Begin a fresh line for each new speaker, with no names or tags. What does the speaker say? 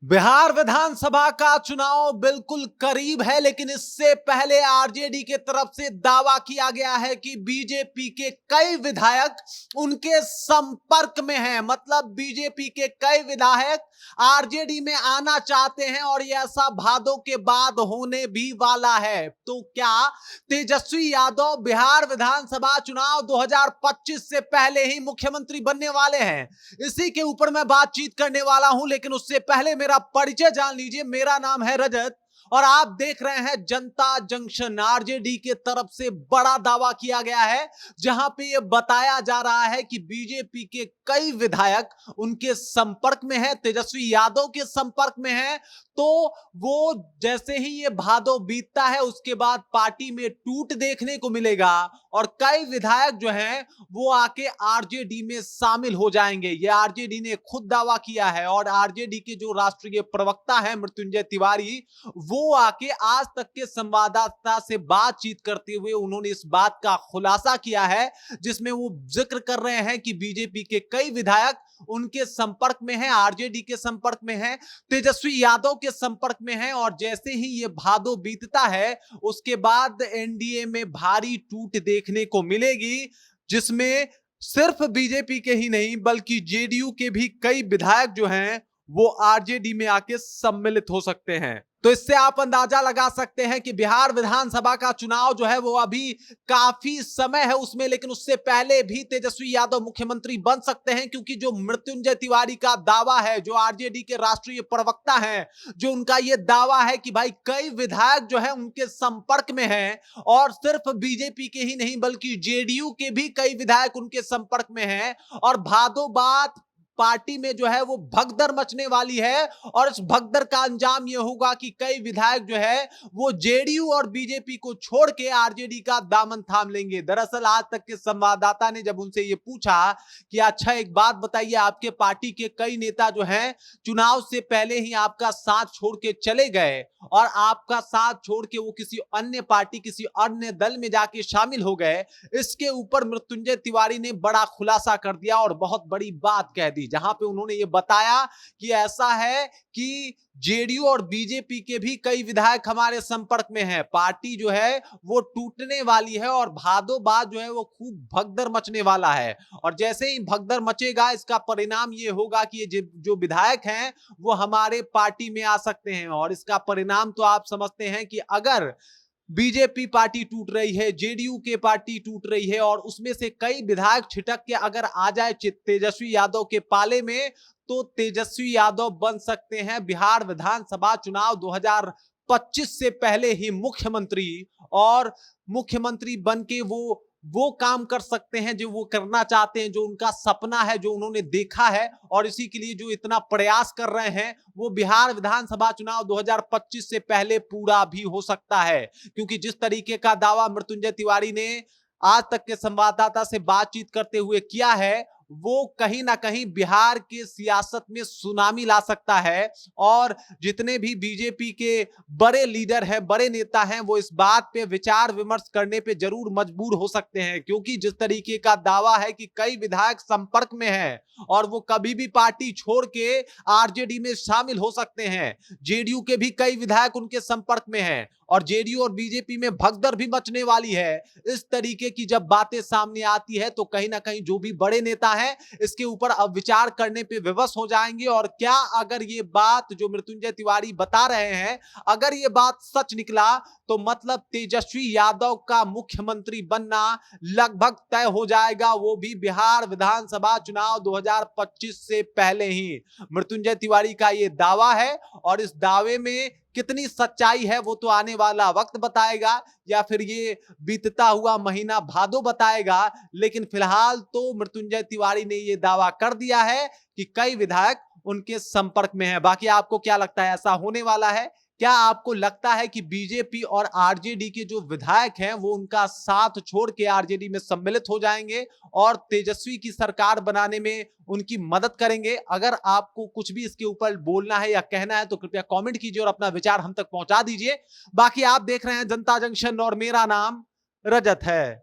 बिहार विधानसभा का चुनाव बिल्कुल करीब है, लेकिन इससे पहले आरजेडी के तरफ से दावा किया गया है कि बीजेपी के कई विधायक उनके संपर्क में हैं। मतलब बीजेपी के कई विधायक आरजेडी में आना चाहते हैं और यह ऐसा भादों के बाद होने भी वाला है। तो क्या तेजस्वी यादव बिहार विधानसभा चुनाव 2025 से पहले ही मुख्यमंत्री बनने वाले हैं? इसी के ऊपर मैं बातचीत करने वाला हूं, लेकिन उससे पहले मेरा परिचय जान लीजिए। मेरा नाम है रजत और आप देख रहे हैं जनता जंक्शन। आरजेडी के तरफ से बड़ा दावा किया गया है, जहां पे यह बताया जा रहा है कि बीजेपी के कई विधायक उनके संपर्क में है, तेजस्वी यादव के संपर्क में है। तो वो जैसे ही ये भादों बीतता है उसके बाद पार्टी में टूट देखने को मिलेगा और कई विधायक जो हैं वो आके आरजेडी में शामिल हो जाएंगे। ये आरजेडी ने खुद दावा किया है और आरजेडी के जो राष्ट्रीय प्रवक्ता हैं मृत्युंजय तिवारी, वो आके आज तक के संवाददाता से बातचीत करते हुए उन्होंने इस बात का खुलासा किया है, जिसमें वो जिक्र कर रहे हैं कि बीजेपी के कई विधायक उनके संपर्क में हैं, आरजेडी के संपर्क में हैं, तेजस्वी यादव के संपर्क में हैं और जैसे ही ये भादों बीतता है उसके बाद एनडीए में भारी टूट देखने को मिलेगी, जिसमें सिर्फ बीजेपी के ही नहीं बल्कि जेडीयू के भी कई विधायक जो हैं वो आरजेडी में आके सम्मिलित हो सकते हैं। तो इससे आप अंदाजा लगा सकते हैं कि बिहार विधानसभा का चुनाव जो है वो अभी काफी समय है उसमें, लेकिन उससे पहले भी तेजस्वी यादव मुख्यमंत्री बन सकते हैं, क्योंकि जो मृत्युंजय तिवारी का दावा है, जो आरजेडी के राष्ट्रीय प्रवक्ता हैं, जो उनका ये दावा है कि भाई कई विधायक जो है उनके संपर्क में हैं और सिर्फ बीजेपी के ही नहीं बल्कि जेडीयू के भी कई विधायक उनके संपर्क में हैं और भादों बाद पार्टी में जो है वो भगदड़ मचने वाली है और इस भगदड़ का अंजाम ये होगा कि कई विधायक जो है वो जेडीयू और बीजेपी को छोड़ के आरजेडी का दामन थाम लेंगे। दरअसल आज तक के संवाददाता ने जब उनसे ये पूछा कि अच्छा एक बात बताइए, आपके पार्टी के कई नेता जो हैं चुनाव से पहले ही आपका साथ छोड़ के चले गए और आपका साथ छोड़ के वो किसी अन्य पार्टी किसी अन्य दल में जाके शामिल हो गए, इसके ऊपर मृत्युंजय तिवारी ने बड़ा खुलासा कर दिया और बहुत बड़ी बात कह दी, जहां पे उन्होंने ये बताया कि ऐसा है कि जेडीयू और बीजेपी के भी कई विधायक हमारे संपर्क में हैं, पार्टी जो है वो टूटने वाली है और भादों बाद जो है वो खूब भगदड़ मचने वाला है और जैसे ही भगदड़ मचेगा इसका परिणाम ये होगा कि ये जो विधायक हैं वो हमारे पार्टी में आ सकते हैं और इसका परिणाम तो आप समझते हैं कि अगर बीजेपी पार्टी टूट रही है, जेडीयू के पार्टी टूट रही है और उसमें से कई विधायक छिटक के अगर आ जाए तेजस्वी यादव के पाले में, तो तेजस्वी यादव बन सकते हैं बिहार विधानसभा चुनाव 2025 से पहले ही मुख्यमंत्री और मुख्यमंत्री बन के वो काम कर सकते हैं जो वो करना चाहते हैं, जो उनका सपना है, जो उन्होंने देखा है और इसी के लिए जो इतना प्रयास कर रहे हैं वो बिहार विधानसभा चुनाव 2025 से पहले पूरा भी हो सकता है। क्योंकि जिस तरीके का दावा मृत्युंजय तिवारी ने आज तक के संवाददाता से बातचीत करते हुए किया है, वो कहीं ना कहीं बिहार के सियासत में सुनामी ला सकता है और जितने भी बीजेपी के बड़े लीडर हैं, बड़े नेता हैं, वो इस बात पे विचार विमर्श करने पे जरूर मजबूर हो सकते हैं, क्योंकि जिस तरीके का दावा है कि कई विधायक संपर्क में हैं और वो कभी भी पार्टी छोड़ के आरजेडी में शामिल हो सकते हैं। जेडीयू के भी कई विधायक उनके संपर्क में हैं और जेडीयू और बीजेपी में भगदड़ भी मचने वाली है। इस तरीके की जब बातें सामने आती है तो कहीं ना कहीं जो भी बड़े नेता हैं इसके ऊपर अब विचार करने पे विवश हो जाएंगे और क्या अगर ये बात जो मृत्युंजय तिवारी बता रहे हैं, अगर ये बात सच निकला तो मतलब तेजस्वी यादव का मुख्यमंत्री बनना लगभग तय हो जाएगा, वो भी बिहार विधानसभा चुनाव 2025 से पहले ही। मृत्युंजय तिवारी का ये दावा है और इस दावे में कितनी सच्चाई है वो तो आने वाला वक्त बताएगा या फिर ये बीतता हुआ महीना भादों बताएगा, लेकिन फिलहाल तो मृत्युंजय तिवारी ने ये दावा कर दिया है कि कई विधायक उनके संपर्क में है। बाकी आपको क्या लगता है, ऐसा होने वाला है? क्या आपको लगता है कि बीजेपी और आरजेडी के जो विधायक हैं वो उनका साथ छोड़ के आरजेडी में सम्मिलित हो जाएंगे और तेजस्वी की सरकार बनाने में उनकी मदद करेंगे? अगर आपको कुछ भी इसके ऊपर बोलना है या कहना है तो कृपया कमेंट कीजिए और अपना विचार हम तक पहुंचा दीजिए। बाकी आप देख रहे हैं जनता जंक्शन और मेरा नाम रजत है।